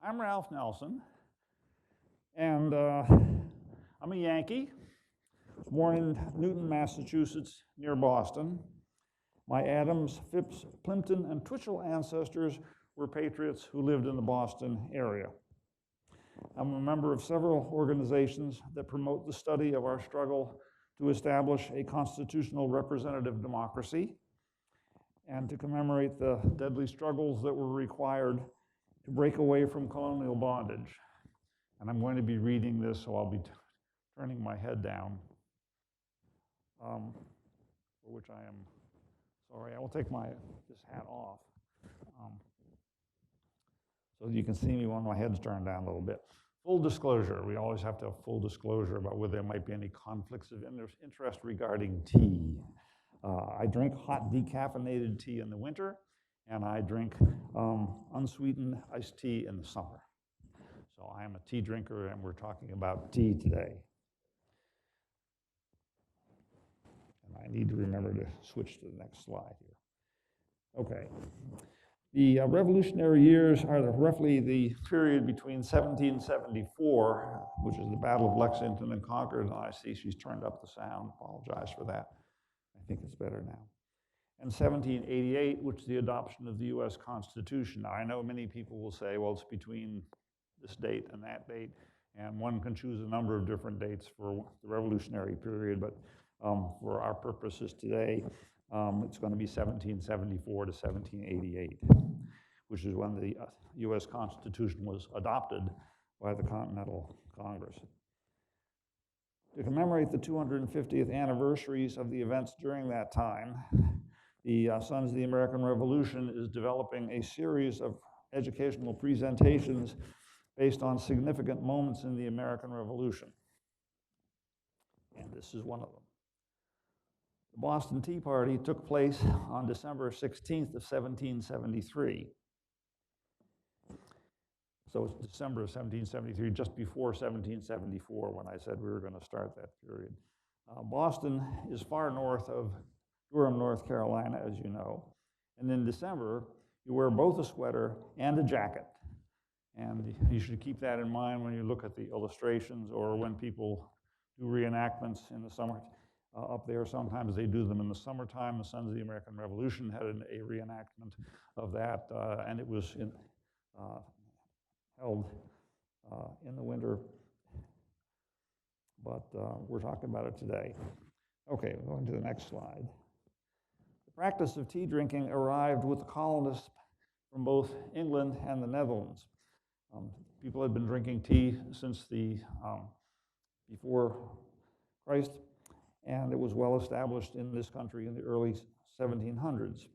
I'm Ralph Nelson, and I'm a Yankee, born in Newton, Massachusetts, near Boston. My Adams, Phipps, Plimpton, and Twitchell ancestors were patriots who lived in the Boston area. I'm a member of several organizations that promote the study of our struggle to establish a constitutional representative democracy and to commemorate the deadly struggles that were required to break away from colonial bondage. And I'm going to be reading this, so I'll be turning my head down, for which I am sorry. I will take this hat off so you can see me when my head's turned down a little bit. Full disclosure, we always have to have full disclosure about whether there might be any conflicts of interest regarding tea. I drink hot decaffeinated tea in the winter, and I drink unsweetened iced tea in the summer. So I am a tea drinker, and we're talking about tea today. And I need to remember to switch to the next slide here. Okay. The Revolutionary years are roughly the period between 1774, which is the Battle of Lexington and Concord, and I see she's turned up the sound. Apologize for that. I think it's better now. And 1788, which is the adoption of the U.S. Constitution. Now, I know many people will say, well, it's between this date and that date, and one can choose a number of different dates for the Revolutionary period, but for our purposes today, it's going to be 1774 to 1788, which is when the U.S. Constitution was adopted by the Continental Congress. To commemorate the 250th anniversaries of the events during that time, the Sons of the American Revolution is developing a series of educational presentations based on significant moments in the American Revolution. And this is one of them. The Boston Tea Party took place on December 16th of 1773. So it's December of 1773, just before 1774 when I said we were going to start that period. Boston is far north of Durham, North Carolina, as you know. And in December, you wear both a sweater and a jacket. And you should keep that in mind when you look at the illustrations or when people do reenactments in the summer. Up there, sometimes they do them in the summertime. The Sons of the American Revolution had a reenactment of that, and it was held in the winter, but we're talking about it today. Okay, we're going to the next slide. The practice of tea drinking arrived with the colonists from both England and the Netherlands. People had been drinking tea since before Christ, and it was well established in this country in the early 1700s,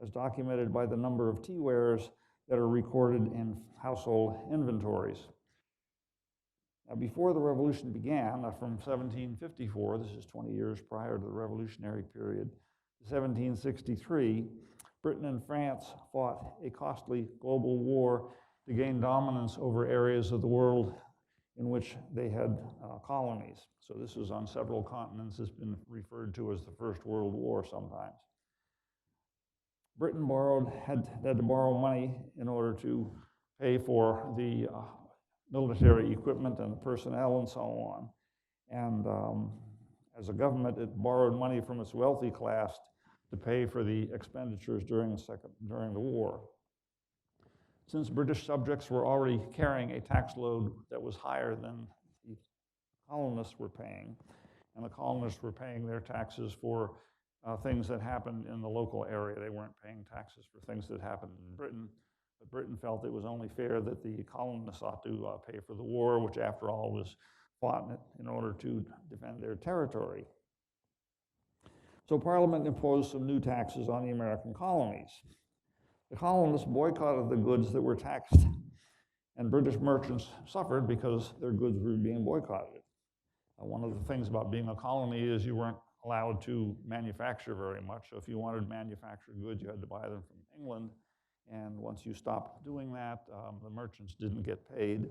as documented by the number of tea wares that are recorded in household inventories. Now, before the Revolution began, from 1754, this is 20 years prior to the Revolutionary period, to 1763, Britain and France fought a costly global war to gain dominance over areas of the world in which they had colonies. So this was on several continents. It's been referred to as the First World War sometimes. Britain had to borrow money in order to pay for the military equipment and personnel and so on. And as a government, it borrowed money from its wealthy class to pay for the expenditures during the war. Since British subjects were already carrying a tax load that was higher than the colonists were paying, and the colonists were paying their taxes for things that happened in the local area. They weren't paying taxes for things that happened in Britain, but Britain felt it was only fair that the colonists ought to pay for the war, which after all was fought in order to defend their territory. So Parliament imposed some new taxes on the American colonies. The colonists boycotted the goods that were taxed, and British merchants suffered because their goods were being boycotted. One of the things about being a colony is you weren't allowed to manufacture very much. So if you wanted manufactured goods, you had to buy them from England. And once you stopped doing that, the merchants didn't get paid,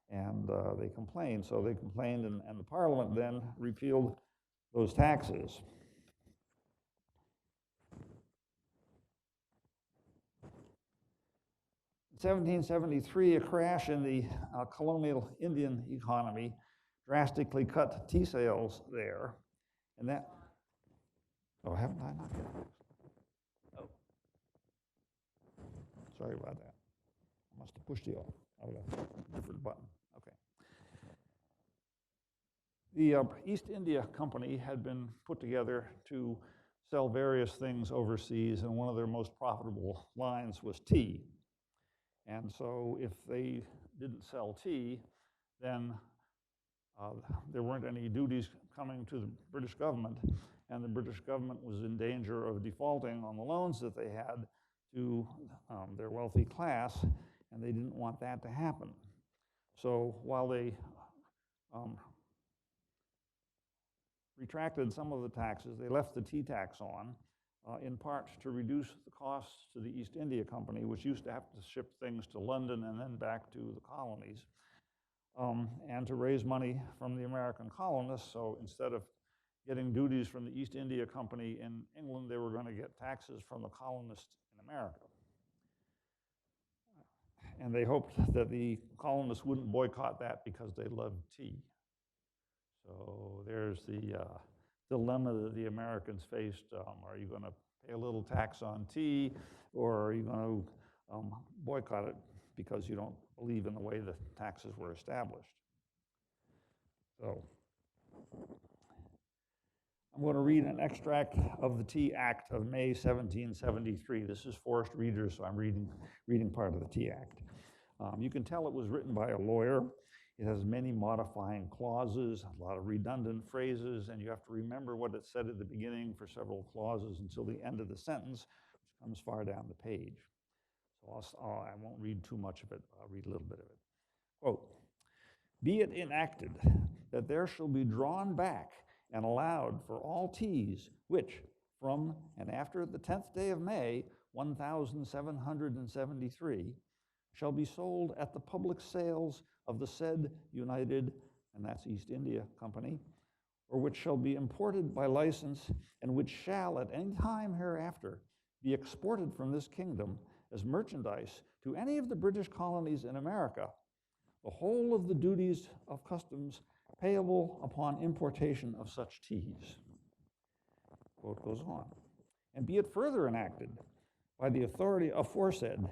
and they complained. So they complained, and the Parliament then repealed those taxes. In 1773, a crash in the colonial Indian economy drastically cut tea sales there, and that, oh, haven't I not yet? Oh, sorry about that. I must have pushed the different button. Okay. The East India Company had been put together to sell various things overseas, and one of their most profitable lines was tea. And so if they didn't sell tea, then there weren't any duties coming to the British government, and the British government was in danger of defaulting on the loans that they had to their wealthy class, and they didn't want that to happen. So while they retracted some of the taxes, they left the tea tax on, in part to reduce the costs to the East India Company, which used to have to ship things to London and then back to the colonies, and to raise money from the American colonists. So instead of getting duties from the East India Company in England, they were going to get taxes from the colonists in America. And they hoped that the colonists wouldn't boycott that because they loved tea. So there's the dilemma that the Americans faced. Are you going to pay a little tax on tea, or are you going to boycott it because you don't believe in the way the taxes were established? So I'm going to read an extract of the Tea Act of May 1773. This is Forest Readers, so I'm reading part of the Tea Act. You can tell it was written by a lawyer. It has many modifying clauses, a lot of redundant phrases, and you have to remember what it said at the beginning for several clauses until the end of the sentence, which comes far down the page. So I won't read too much of it. I'll read a little bit of it. Quote, "Be it enacted that there shall be drawn back and allowed for all teas which, from and after the 10th day of May, 1773, shall be sold at the public sales of the said United," and that's East India Company, "or which shall be imported by license, and which shall at any time hereafter be exported from this kingdom as merchandise to any of the British colonies in America, the whole of the duties of customs payable upon importation of such teas." Quote goes on. "And be it further enacted by the authority aforesaid,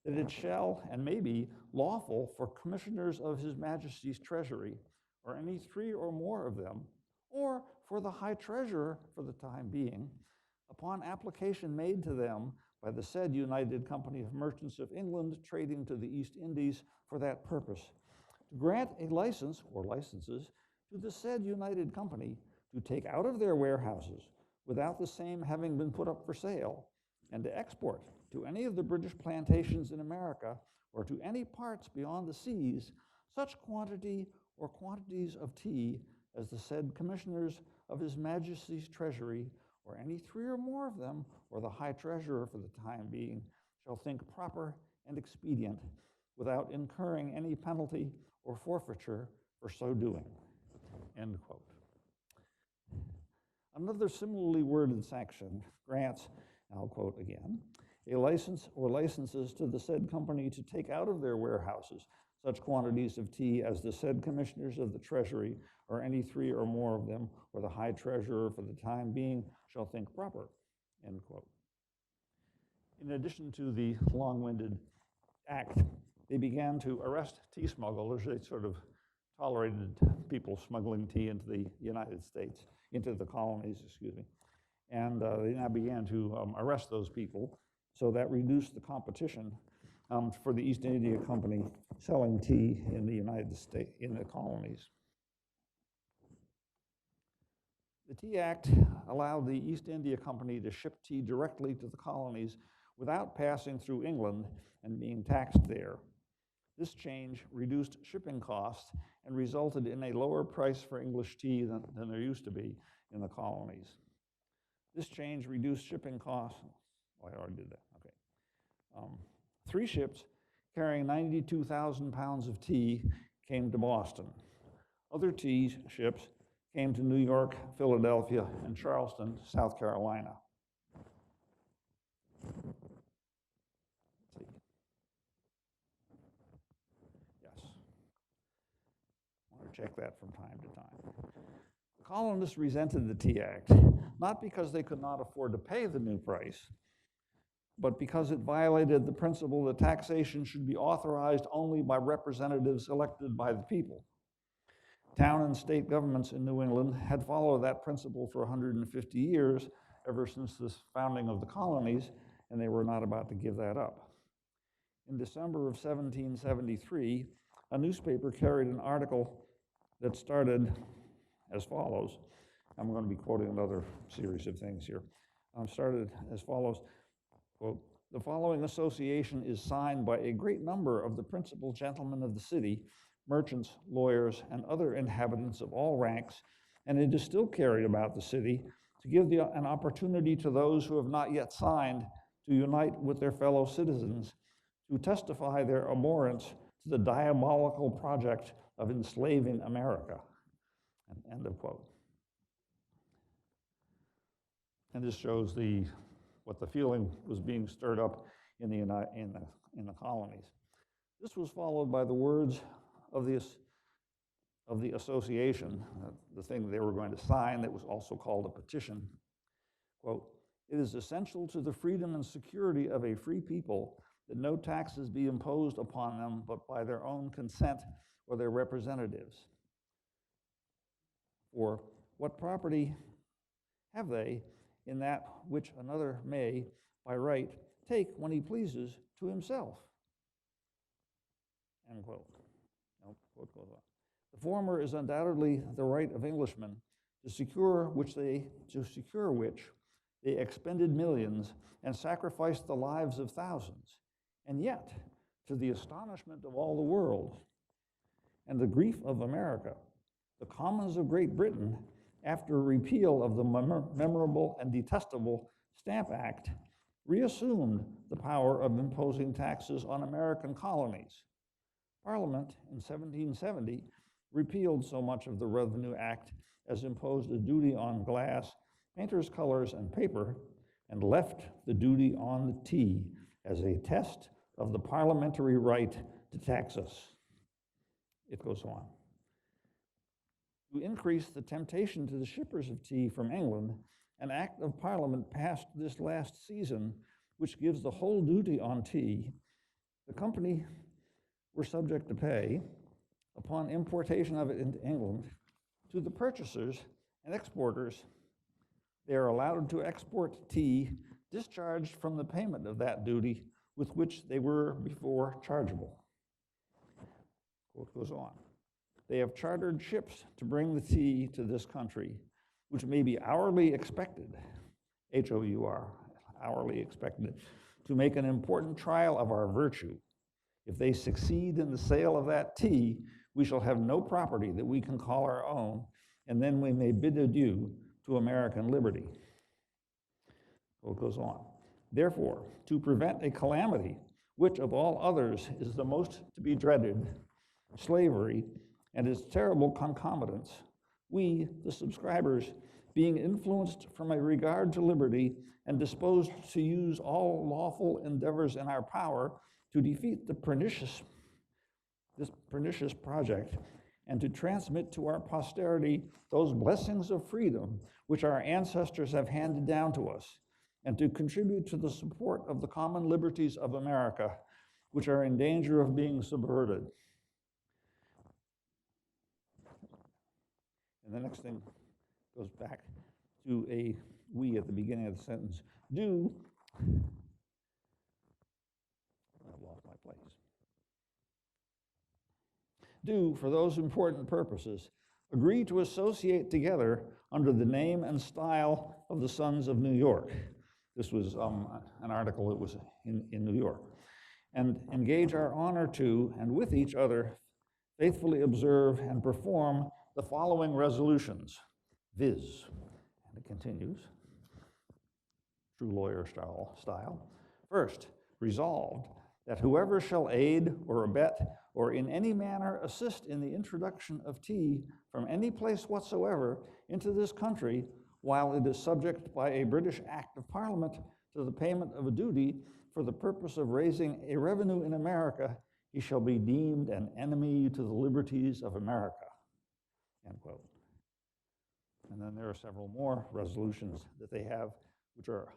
that it shall and may be lawful for commissioners of His Majesty's Treasury, or any 3 or more of them, or for the High Treasurer for the time being, upon application made to them by the said United Company of Merchants of England trading to the East Indies for that purpose, to grant a license or licenses to the said United Company to take out of their warehouses, without the same having been put up for sale, and to export to any of the British plantations in America, or to any parts beyond the seas, such quantity or quantities of tea as the said commissioners of His Majesty's Treasury, or any 3 or more of them, or the High Treasurer for the time being, shall think proper and expedient, without incurring any penalty or forfeiture for so doing." End quote. Another similarly worded section grants, I'll quote again, "a license or licenses to the said company to take out of their warehouses such quantities of tea as the said commissioners of the Treasury, or any 3 or more of them, or the High Treasurer for the time being, shall think proper." End quote. In addition to the long-winded act, they began to arrest tea smugglers. They sort of tolerated people smuggling tea into the United States, into the colonies, excuse me. And they now began to arrest those people. So that reduced the competition for the East India Company selling tea in the United States, in the colonies. The Tea Act allowed the East India Company to ship tea directly to the colonies without passing through England and being taxed there. This change reduced shipping costs and resulted in a lower price for English tea than there used to be in the colonies. This change reduced shipping costs. Oh, I already did that. Okay. 3 ships carrying 92,000 pounds of tea came to Boston. Other tea ships came to New York, Philadelphia, and Charleston, South Carolina. check that from time to time. The colonists resented the Tea Act, not because they could not afford to pay the new price, but because it violated the principle that taxation should be authorized only by representatives elected by the people. Town and state governments in New England had followed that principle for 150 years, ever since the founding of the colonies, and they were not about to give that up. In December of 1773, a newspaper carried an article that started as follows. I'm going to be quoting another series of things here. Started as follows, quote, "The following association is signed by a great number of the principal gentlemen of the city, merchants, lawyers, and other inhabitants of all ranks, and it is still carried about the city to give an opportunity to those who have not yet signed to unite with their fellow citizens to testify their abhorrence to the diabolical project of enslaving America." End of quote. And this shows what the feeling was being stirred up in the colonies. This was followed by the words of the association, the thing they were going to sign that was also called a petition. Quote, "It is essential to the freedom and security of a free people that no taxes be imposed upon them but by their own consent or their representatives. For what property have they in that which another may, by right, take when he pleases to himself?" End quote. No, quote goes on. "The former is undoubtedly the right of Englishmen, to secure which they expended millions and sacrificed the lives of thousands, and yet, to the astonishment of all the world and the grief of America, the Commons of Great Britain, after repeal of the memorable and detestable Stamp Act, reassumed the power of imposing taxes on American colonies. Parliament in 1770 repealed so much of the Revenue Act as imposed a duty on glass, painter's colors, and paper, and left the duty on the tea as a test of the parliamentary right to tax us." It goes on. To increase the temptation to the shippers of tea from England, an Act of Parliament passed this last season, which gives the whole duty on tea. The company were subject to pay, upon importation of it into England, to the purchasers and exporters. They are allowed to export tea discharged from the payment of that duty with which they were before chargeable. Quote goes on. "They have chartered ships to bring the tea to this country, which may be hourly expected, HOUR, hourly expected, to make an important trial of our virtue. If they succeed in the sale of that tea, we shall have no property that we can call our own, and then we may bid adieu to American liberty." So it goes on. "Therefore, to prevent a calamity, which of all others is the most to be dreaded, slavery, and its terrible concomitants, we, the subscribers, being influenced from a regard to liberty and disposed to use all lawful endeavors in our power to defeat this pernicious project, and to transmit to our posterity those blessings of freedom which our ancestors have handed down to us, and to contribute to the support of the common liberties of America, which are in danger of being subverted." And the next thing goes back to a "we" at the beginning of the sentence. "Do," I've lost my place. "Do, for those important purposes, agree to associate together under the name and style of the Sons of New York." This was an article that was in New York. "And engage our honor to, and with each other, faithfully observe and perform the following resolutions, viz." And it continues, true lawyer style. "First, resolved that whoever shall aid or abet or in any manner assist in the introduction of tea from any place whatsoever into this country, while it is subject by a British Act of Parliament to the payment of a duty for the purpose of raising a revenue in America, he shall be deemed an enemy to the liberties of America." end quote. And then there are several more resolutions that they have which are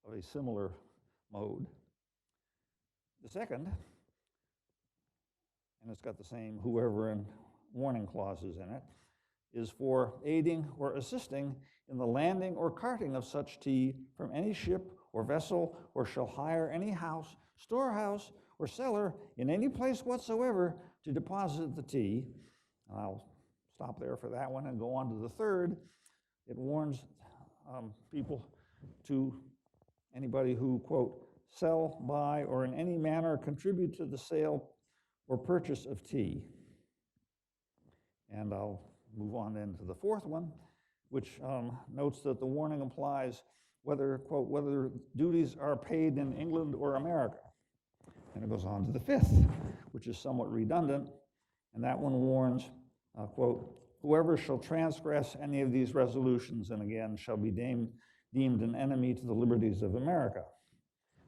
of a similar mode. The second, and it's got the same whoever and warning clauses in it, is for aiding or assisting in the landing or carting of such tea from any ship or vessel, or shall hire any house, storehouse, or cellar in any place whatsoever to deposit the tea. And I'll stop there for that one and go on to the third. It warns people to anybody who, quote, sell, buy, or in any manner contribute to the sale or purchase of tea. And I'll move on then to the fourth one, which notes that the warning applies whether, quote, whether duties are paid in England or America. And it goes on to the fifth, which is somewhat redundant, and that one warns, quote, whoever shall transgress any of these resolutions, and again, shall be deemed an enemy to the liberties of America.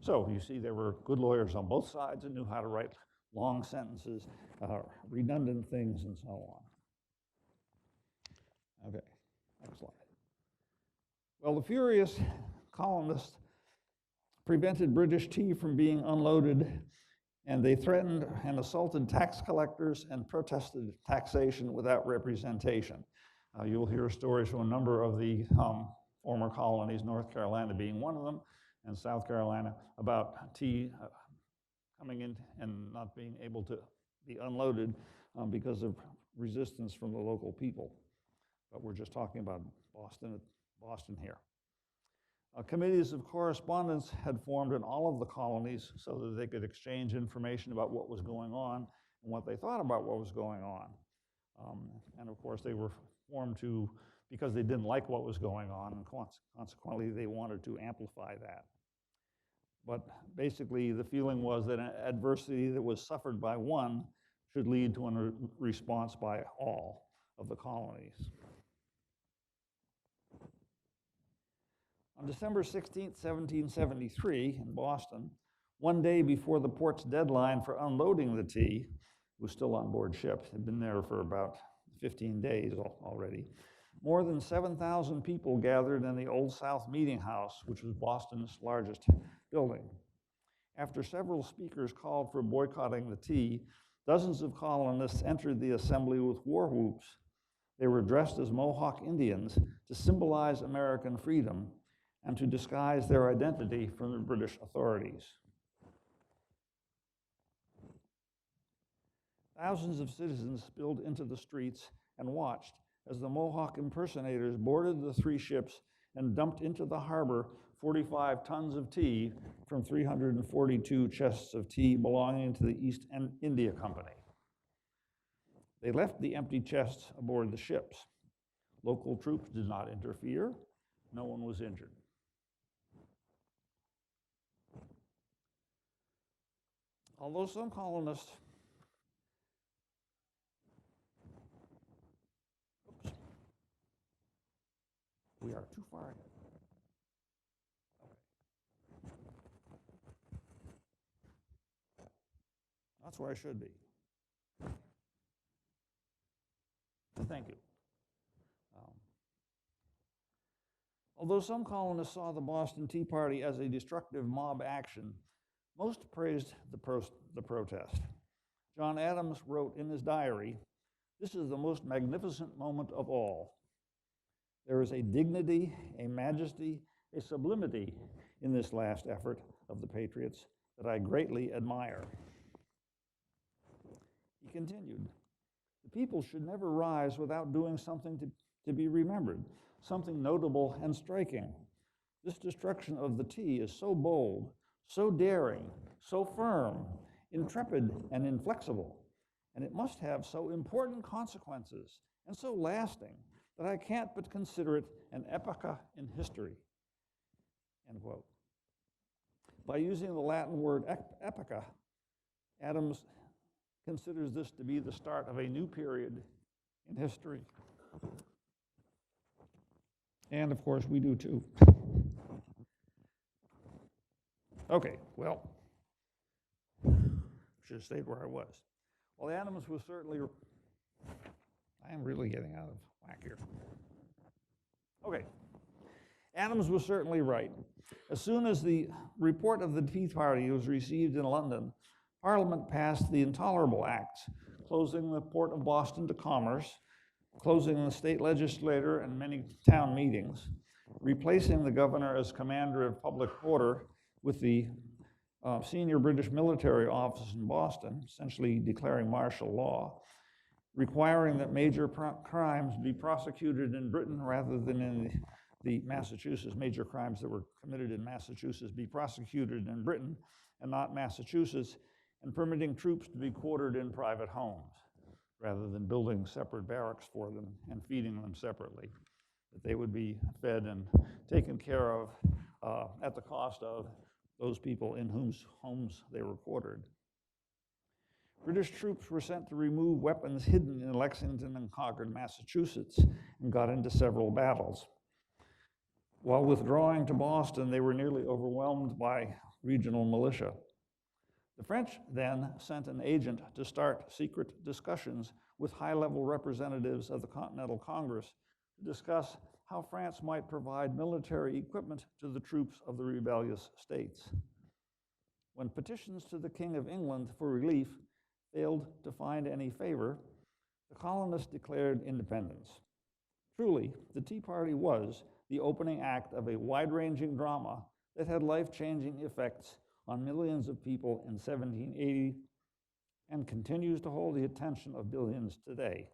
So you see there were good lawyers on both sides and knew how to write long sentences, redundant things, and so on. Okay, next slide. Well, the furious colonists prevented British tea from being unloaded, and they threatened and assaulted tax collectors and protested taxation without representation. You'll hear stories from a number of the former colonies, North Carolina being one of them, and South Carolina, about tea coming in and not being able to be unloaded because of resistance from the local people. But we're just talking about Boston here. Committees of correspondence had formed in all of the colonies so that they could exchange information about what was going on and what they thought about what was going on. And of course, they were formed because they didn't like what was going on, and consequently, they wanted to amplify that. But basically, the feeling was that an adversity that was suffered by one should lead to a response by all of the colonies. On December 16, 1773, in Boston, one day before the port's deadline for unloading the tea, it was still on board ship, had been there for about 15 days already, more than 7,000 people gathered in the Old South Meeting House, which was Boston's largest building. After several speakers called for boycotting the tea, dozens of colonists entered the assembly with war whoops. They were dressed as Mohawk Indians to symbolize American freedom and to disguise their identity from the British authorities. Thousands of citizens spilled into the streets and watched as the Mohawk impersonators boarded the three ships and dumped into the harbor 45 tons of tea from 342 chests of tea belonging to the East India Company. They left the empty chests aboard the ships. Local troops did not interfere. No one was injured. Although some colonists we are too far ahead. Okay. That's where I should be. Thank you. Although some colonists saw the Boston Tea Party as a destructive mob action, most praised the protest. John Adams wrote in his diary, "This is the most magnificent moment of all. There is a dignity, a majesty, a sublimity in this last effort of the patriots that I greatly admire." He continued, "The people should never rise without doing something to be remembered, something notable and striking. This destruction of the tea is so bold, so daring, so firm, intrepid, and inflexible, and it must have so important consequences and so lasting that I can't but consider it an epocha in history." End quote. By using the Latin word epocha, Adams considers this to be the start of a new period in history. And of course, we do too. Okay, well, should have stayed where I was. Well, Adams was certainly I am really getting out of whack here. Okay. Adams was certainly right. As soon as the report of the Tea Party was received in London, Parliament passed the Intolerable Acts, closing the port of Boston to commerce, closing the state legislature and many town meetings, replacing the governor as commander of public order with the senior British military officer in Boston, essentially declaring martial law, requiring that major crimes be prosecuted in Britain rather than in the Massachusetts, major crimes that were committed in Massachusetts be prosecuted in Britain and not Massachusetts, and permitting troops to be quartered in private homes rather than building separate barracks for them and feeding them separately, that they would be fed and taken care of at the cost of those people in whose homes they were quartered. British troops were sent to remove weapons hidden in Lexington and Concord, Massachusetts, and got into several battles. While withdrawing to Boston, they were nearly overwhelmed by regional militia. The French then sent an agent to start secret discussions with high-level representatives of the Continental Congress to discuss how France might provide military equipment to the troops of the rebellious states. When petitions to the King of England for relief failed to find any favor, the colonists declared independence. Truly, the Tea Party was the opening act of a wide-ranging drama that had life-changing effects on millions of people in 1780 and continues to hold the attention of billions today.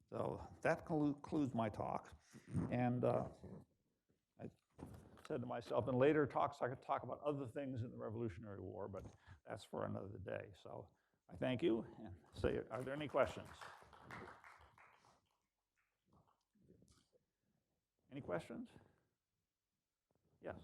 So that concludes my talk. And I said to myself, in later talks, I could talk about other things in the Revolutionary War, but that's for another day. So I thank you and say, are there any questions? Any questions? Yes.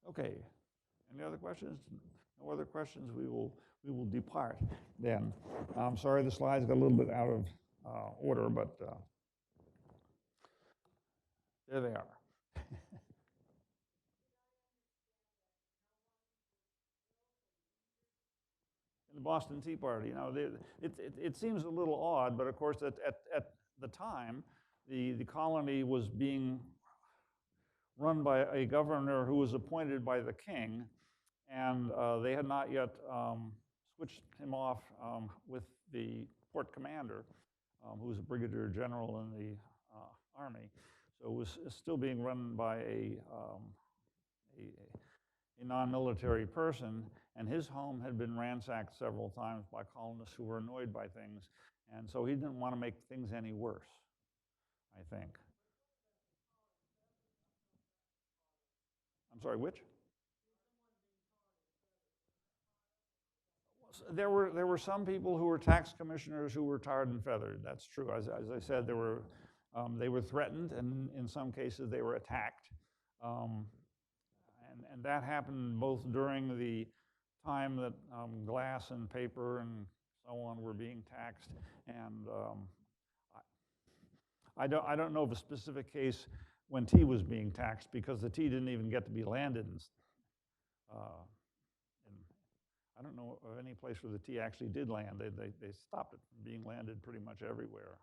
Okay. Any other questions? No other questions? We will depart then. I'm sorry the slides got a little bit out of order, but there they are. In the Boston Tea Party, it seems a little odd, but of course at the time, the colony was being run by a governor who was appointed by the king, and they had not yet switched him off with the port commander, who was a brigadier general in the army. So it was still being run by a non-military person, and his home had been ransacked several times by colonists who were annoyed by things, and so he didn't want to make things any worse, I think. I'm sorry, which? There were some people who were tax commissioners who were tarred and feathered. That's true. As I said, they were threatened, and in some cases they were attacked. And that happened both during the time that glass and paper and so on were being taxed, and I don't know of a specific case when tea was being taxed, because the tea didn't even get to be landed. I don't know of any place where the tea actually did land. They stopped it from being landed pretty much everywhere.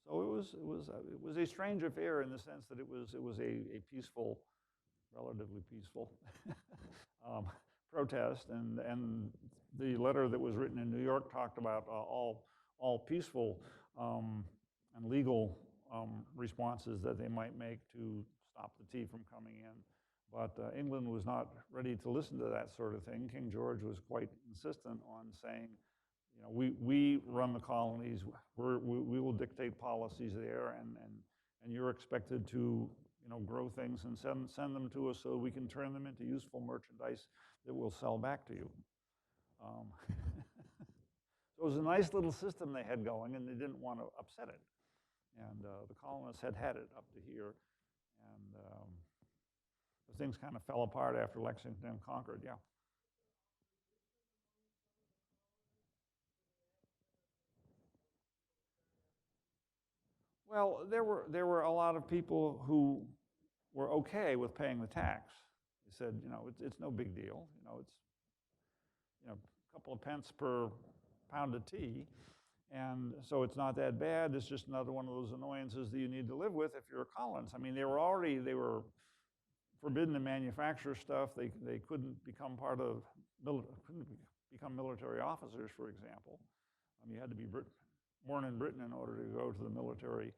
So it was a strange affair in the sense that it was a peaceful, relatively peaceful protest, and the letter that was written in New York talked about all all peaceful and legal responses that they might make to stop the tea from coming in. But England was not ready to listen to that sort of thing. King George was quite insistent on saying, you know, we run the colonies, we will dictate policies there, and you're expected to, you know, grow things and send them to us so we can turn them into useful merchandise that we'll sell back to you. So it was a nice little system they had going, and they didn't want to upset it. And the colonists had it up to here, and things kind of fell apart after Lexington conquered, yeah. Well, there were a lot of people who were okay with paying the tax. They said, you know, it's no big deal. You know, it's, you know, a couple of pence per pound of tea, and so it's not that bad. It's just another one of those annoyances that you need to live with if you're a colonist. I mean, they were forbidden to manufacture stuff. They couldn't become part of couldn't become military officers, for example. You had to be born in Britain in order to go to the military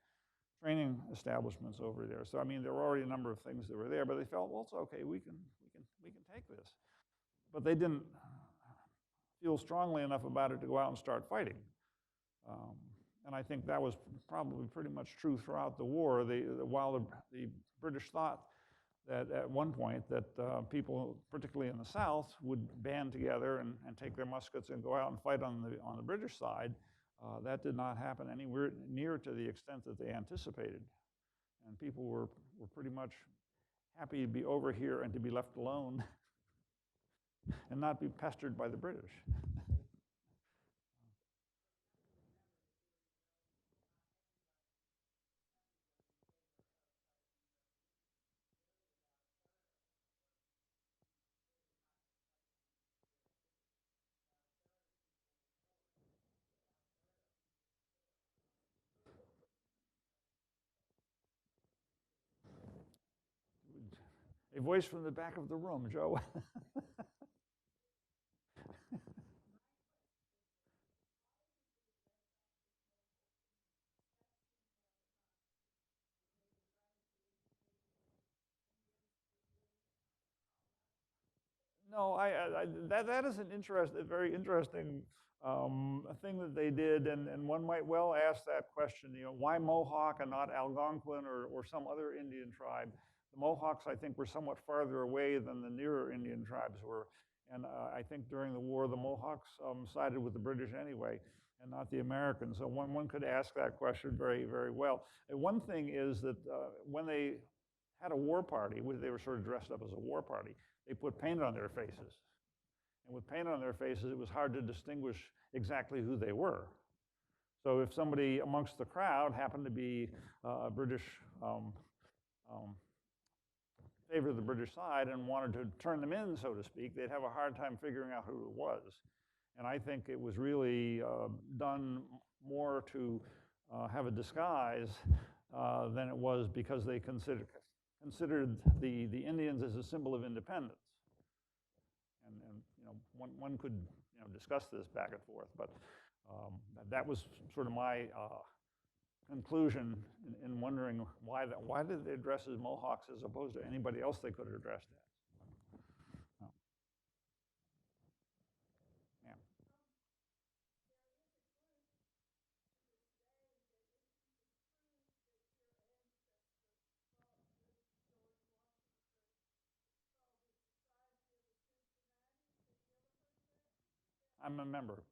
training establishments over there. So I mean, there were already a number of things that were there, but they felt, well, it's okay. We can take this. But they didn't feel strongly enough about it to go out and start fighting. And I think that was probably pretty much true throughout the war. While the British thought that at one point that people, particularly in the South, would band together and take their muskets and go out and fight on the British side, that did not happen anywhere near to the extent that they anticipated. And people were pretty much happy to be over here and to be left alone and not be pestered by the British. A voice from the back of the room, Joe. No, that is an very interesting thing that they did, and one might well ask that question. You know, why Mohawk and not Algonquin or some other Indian tribe? The Mohawks, I think, were somewhat farther away than the nearer Indian tribes were, and I think during the war the Mohawks sided with the British anyway, and not the Americans. So one could ask that question very, very well. And one thing is that when they had a war party, they were sort of dressed up as a war party. They put paint on their faces. And with paint on their faces, it was hard to distinguish exactly who they were. So if somebody amongst the crowd happened to be a British, favored the British side and wanted to turn them in, so to speak, they'd have a hard time figuring out who it was. And I think it was really done more to have a disguise than it was because they considered the Indians as a symbol of independence. And you know, one could, you know, discuss this back and forth, but that was sort of my conclusion in wondering why did they dress as Mohawks as opposed to anybody else they could have dressed as. Yeah. I'm a member.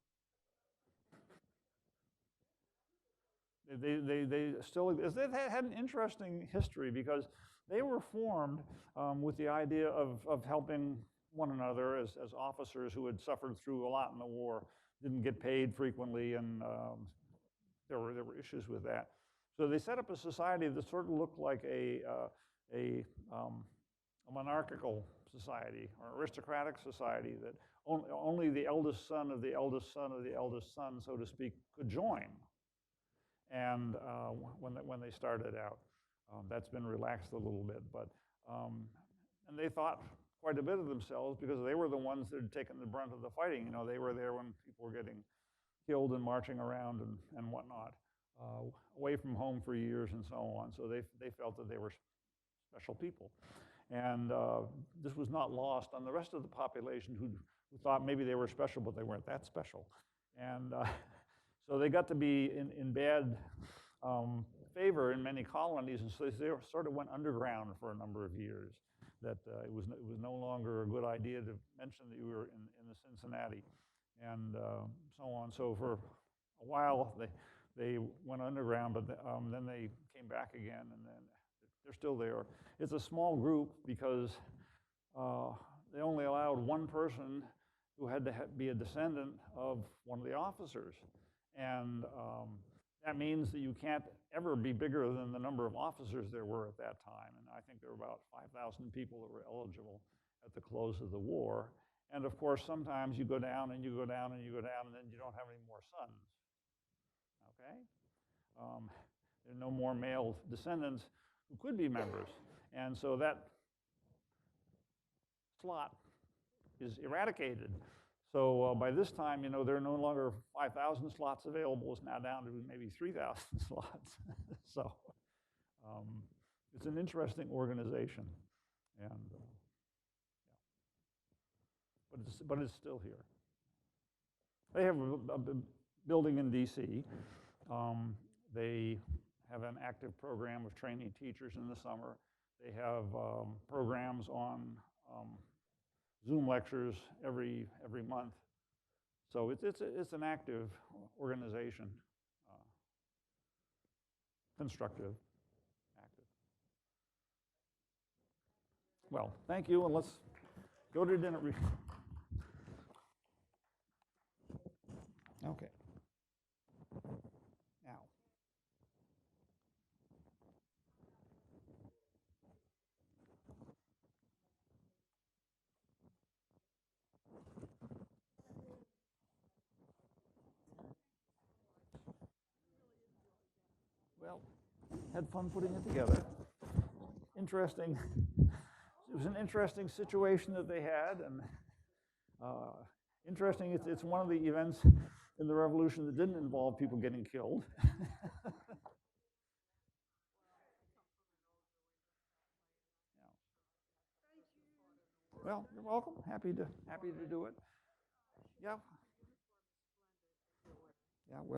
They still, they've had an interesting history because they were formed with the idea of helping one another as officers who had suffered through a lot in the war, didn't get paid frequently, and there were issues with that. So they set up a society that sort of looked like a monarchical society or aristocratic society that only the eldest son of the eldest son of the eldest son, so to speak, could join. And when they started out, that's been relaxed a little bit, but and they thought quite a bit of themselves because they were the ones that had taken the brunt of the fighting. You know, they were there when people were getting killed in marching around and whatnot, away from home for years and so on. So they felt that they were special people. And this was not lost on the rest of the population who thought maybe they were special, but they weren't that special. And so they got to be in bad favor in many colonies, and so they sort of went underground for a number of years. That it was no longer a good idea to mention that you were in the Cincinnati, and so on. So for a while they went underground, but then they came back again, and then they're still there. It's a small group because they only allowed one person who had to be a descendant of one of the officers, and that means that you can't ever be bigger than the number of officers there were at that time. And I think there were about 5,000 people that were eligible at the close of the war. And of course, sometimes you go down and you go down and you go down, and then you don't have any more sons. Okay? There are no more male descendants who could be members. And so that slot is eradicated. So by this time, you know, there are no longer 5,000 slots available. It's now down to maybe 3,000 slots. So it's an interesting organization, and yeah. But it's still here. They have a building in D.C. They have an active program of training teachers in the summer. They have programs on Zoom lectures every month. So it's an active organization, constructive, active. Well, thank you, and let's go to dinner. Okay. Now. Well, had fun putting it together. Interesting. It was an interesting situation that they had, and interesting. It's one of the events in the revolution that didn't involve people getting killed. Well, you're welcome. Happy to do it. Yeah. Yeah. Well.